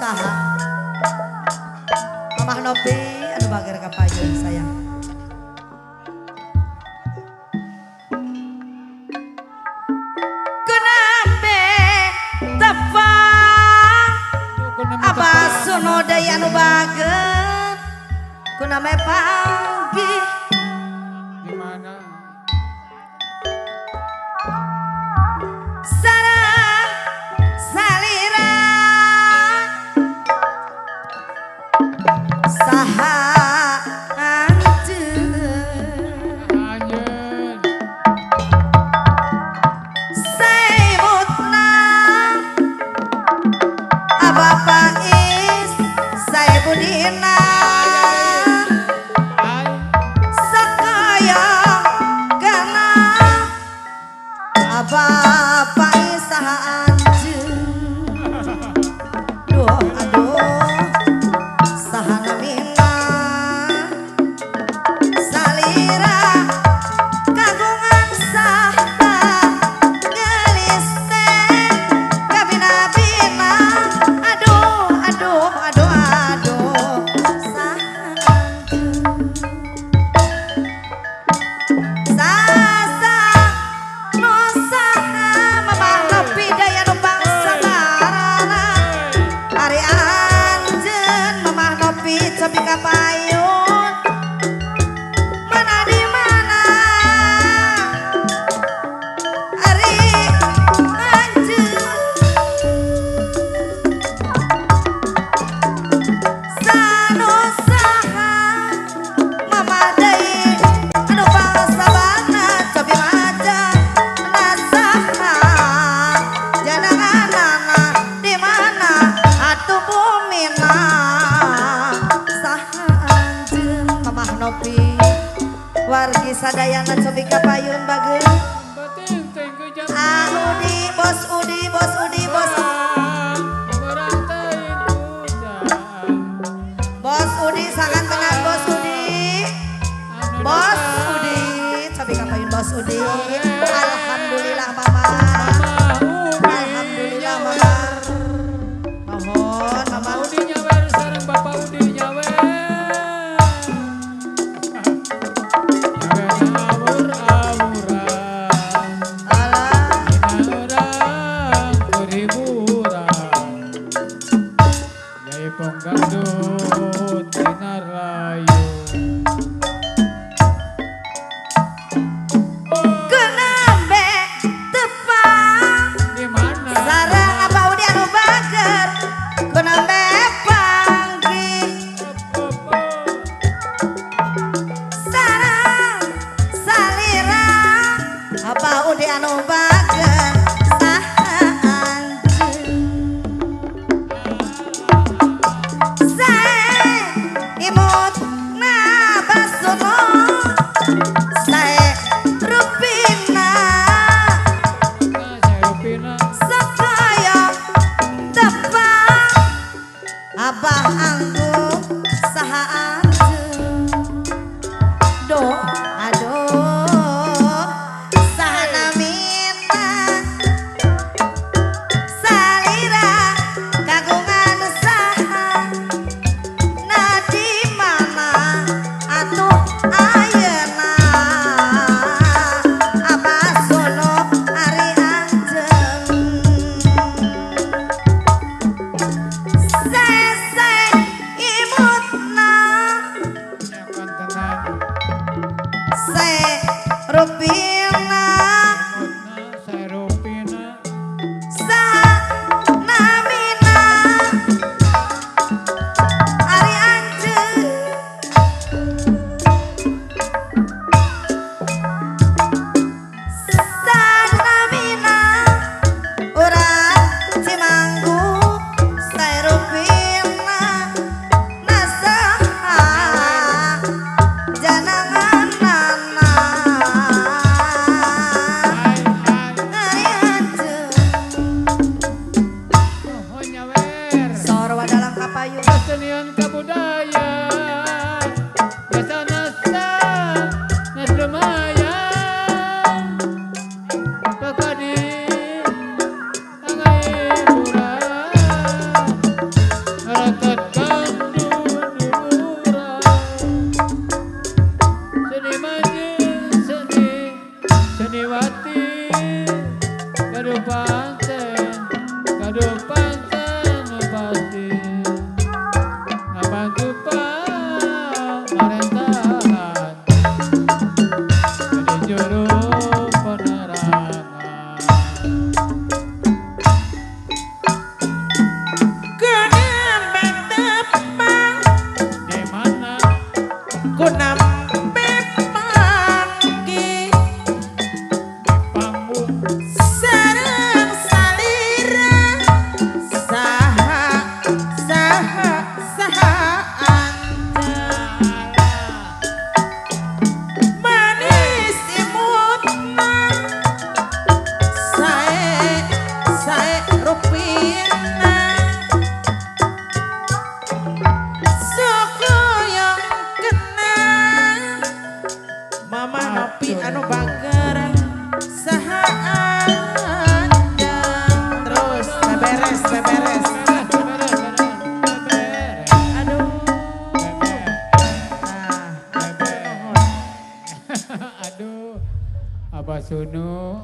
saha Mamah Nopi anu bager ka payun sayang. Kenapa tepang Abah Suno deui anu bager kuname panggih di mana? sareng salira saha anjeun Anjeun. saibutna Abah Pais saibudina Ai. sakaya kana Abah Pais saha anjeun duh aduh saha namina salira kagungan saha gelis teh kabina-bina aduh aduh aduh aduh saha anjeun sasa no saha mamah nepi daya nu bangsa barana ari anjeun mamah nepi cobi ka payun mana di mana ari anjeun sanu saha mamah deui anu bangsa bana cobi maca nasaha jananganana di mana atuh bumina saha anjeun mamah Nopi wargi sadayana cobi ka payun bageus Penting tengku jam. Udi bos Udi bos Udi bos Merantain hujan. bos Udi sangat tenan bos Udi Anu bos datang. Udi cobi ka payun bos Udi alhamdulillah mama Mama Udi alhamdulillah nyawer. mama mohon Mama mama Udi nyawer sareng Bapak Udi nyawer. Nyawerna awur-awuran. alah Dina urang kuriburan. Yai Ponggandut dina rayu. kenapa tepang Di mana? sareng Abah Udi anu bager kenapa panggih sareng salira Abah Udi anu bager saha anjeun sae imutna basuno sae rupina Serupina. sakaya tepang Abah anggung saha anjeun doh aduh saha namina salira kagungan saha na di mana atuh ayeuna Abah Sono ari anjeun sese imutna Nyakan tenang. se rupina Imutna serupina. saha namina ari anjeun sanamina urang Cimanggu saerupina nasaha jananganana Hai. ari anjeun Oh nyawer. sor wadalang kapayun Kesenian kebudayaan. Biasa nasa nas lumayan. Pekadi tangai murah. Aduh. Abah Sunu.